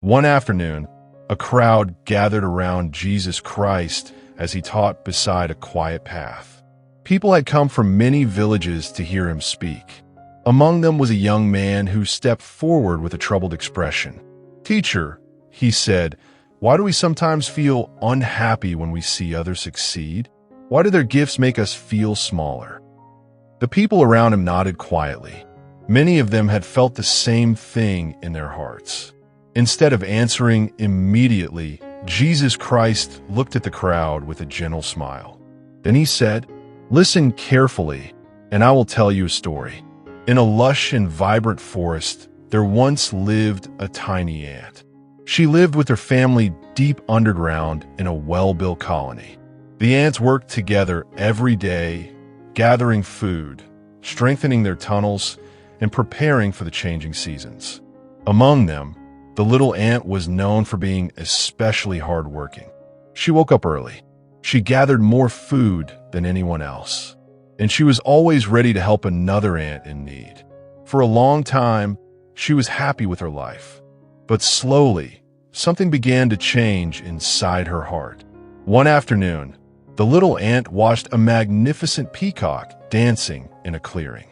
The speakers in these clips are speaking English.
One afternoon, a crowd gathered around Jesus Christ as he taught beside a quiet path. People had come from many villages to hear him speak. Among them was a young man who stepped forward with a troubled expression. "Teacher," he said, "why do we sometimes feel unhappy when we see others succeed? Why do their gifts make us feel smaller?" The people around him nodded quietly. Many of them had felt the same thing in their hearts. Instead of answering immediately, Jesus Christ looked at the crowd with a gentle smile. Then he said, "Listen carefully, and I will tell you a story. In a lush and vibrant forest, there once lived a tiny ant. She lived with her family deep underground in a well-built colony. The ants worked together every day, gathering food, strengthening their tunnels, and preparing for the changing seasons. Among them, the little ant was known for being especially hardworking. She woke up early. She gathered more food than anyone else, and she was always ready to help another ant in need. For a long time, she was happy with her life. But slowly, something began to change inside her heart. One afternoon, the little ant watched a magnificent peacock dancing in a clearing.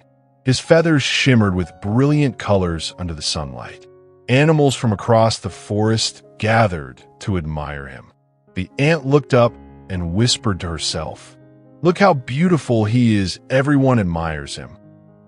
His feathers shimmered with brilliant colors under the sunlight. Animals from across the forest gathered to admire him. The ant looked up and whispered to herself, "Look how beautiful he is, everyone admires him."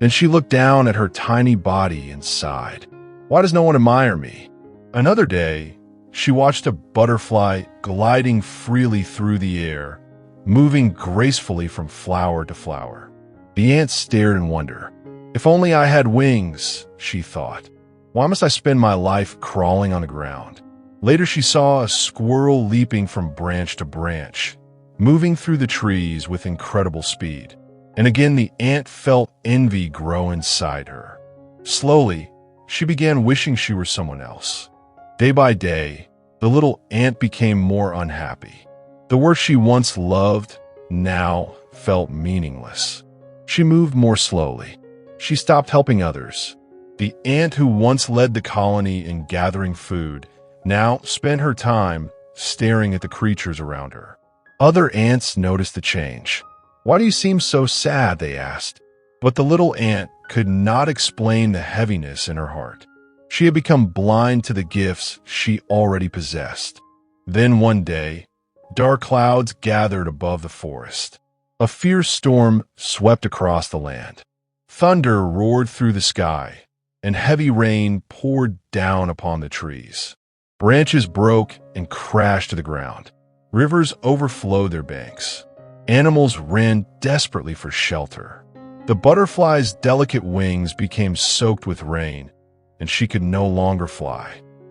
Then she looked down at her tiny body and sighed, "Why does no one admire me?" Another day, she watched a butterfly gliding freely through the air, moving gracefully from flower to flower. The ant stared in wonder. "If only I had wings," she thought. "Why must I spend my life crawling on the ground?" Later she saw a squirrel leaping from branch to branch, moving through the trees with incredible speed. And again the ant felt envy grow inside her. Slowly, she began wishing she were someone else. Day by day, the little ant became more unhappy. The work she once loved now felt meaningless. She moved more slowly. She stopped helping others. The ant who once led the colony in gathering food now spent her time staring at the creatures around her. Other ants noticed the change. "Why do you seem so sad?" they asked. But the little ant could not explain the heaviness in her heart. She had become blind to the gifts she already possessed. Then one day, dark clouds gathered above the forest. A fierce storm swept across the land. Thunder roared through the sky, and heavy rain poured down upon the trees. Branches broke and crashed to the ground. Rivers overflowed their banks. Animals ran desperately for shelter. The butterfly's delicate wings became soaked with rain, and she could no longer fly.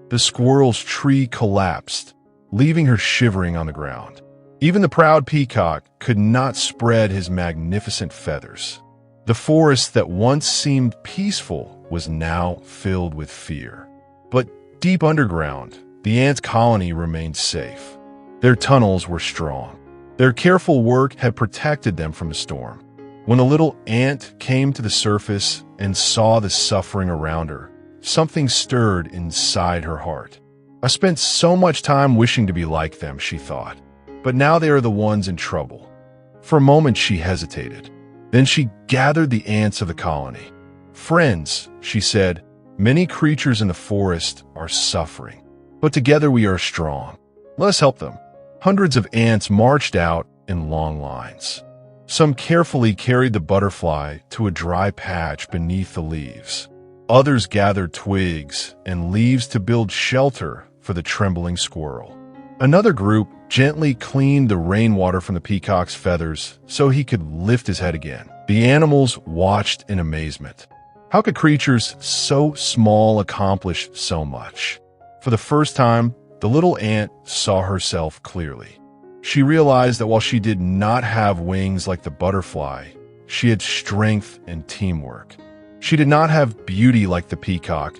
The squirrel's tree collapsed, leaving her shivering on the ground. Even the proud peacock could not spread his magnificent feathers. The forest that once seemed peaceful was now filled with fear. But deep underground, the ant colony remained safe. Their tunnels were strong. Their careful work had protected them from the storm. When the little ant came to the surface and saw the suffering around her, something stirred inside her heart. "I spent so much time wishing to be like them," she thought. "But now they are the ones in trouble." For a moment she hesitated. Then she gathered the ants of the colony. "Friends," she said, "many creatures in the forest are suffering, but together we are strong. Let us help them." Hundreds of ants marched out in long lines. Some carefully carried the butterfly to a dry patch beneath the leaves. Others gathered twigs and leaves to build shelter for the trembling squirrel. Another group gently cleaned the rainwater from the peacock's feathers so he could lift his head again. The animals watched in amazement. How could creatures so small accomplish so much? For the first time, the little ant saw herself clearly. She realized that while she did not have wings like the butterfly, she had strength and teamwork. She did not have beauty like the peacock,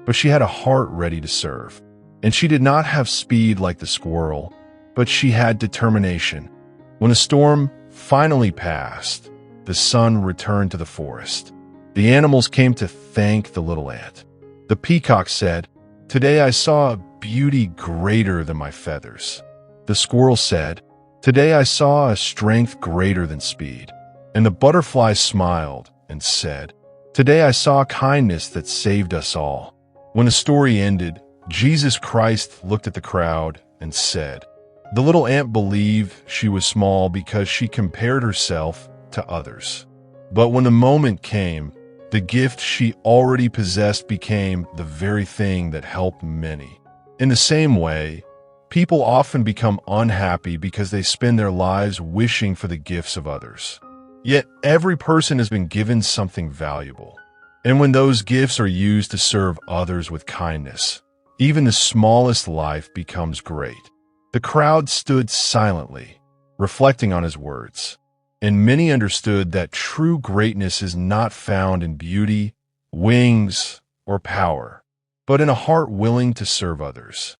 but she had a heart ready to serve. And she did not have speed like the squirrel, but she had determination. When the storm finally passed, the sun returned to the forest. The animals came to thank the little ant. The peacock said, "Today I saw a beauty greater than my feathers." The squirrel said, "Today I saw a strength greater than speed." And the butterfly smiled and said, "Today I saw kindness that saved us all." When the story ended, Jesus Christ looked at the crowd and said, "The little ant believed she was small because she compared herself to others. But when the moment came, the gift she already possessed became the very thing that helped many." In the same way, people often become unhappy because they spend their lives wishing for the gifts of others. Yet every person has been given something valuable. And when those gifts are used to serve others with kindness, even the smallest life becomes great. The crowd stood silently, reflecting on his words, and many understood that true greatness is not found in beauty, wings, or power, but in a heart willing to serve others.